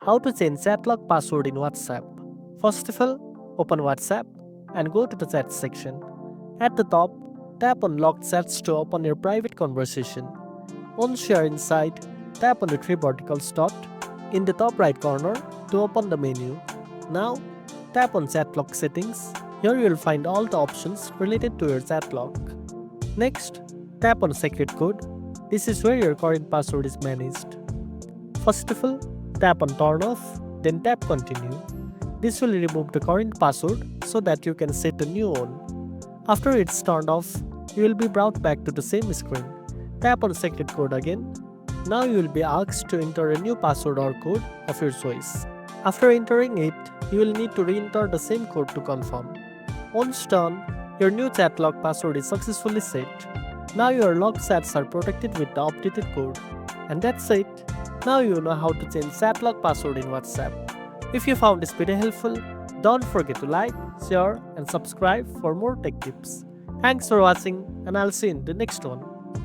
How to change chat lock password in WhatsApp. First of all, open WhatsApp and go to the chat section. At the top, tap on lock chats to open your private conversation. Once you are inside, tap on the three verticals dot in the top right corner to open the menu. Now, tap on chat lock settings. Here you will find all the options related to your chat lock. Next, tap on secret code. This is where your current password is managed. First of all, tap on turn off, then tap continue. This will remove the current password so that you can set a new one. After it's turned off, you will be brought back to the same screen. Tap on secret code again. Now you will be asked to enter a new password or code of your choice. After entering it, you will need to re-enter the same code to confirm. Once done, your new chat lock password is successfully set. Now your locked chats are protected with the updated code. And that's it. Now you know how to change chat lock password in WhatsApp. If you found this video helpful, don't forget to like, share and subscribe for more tech tips. Thanks for watching and I'll see you in the next one.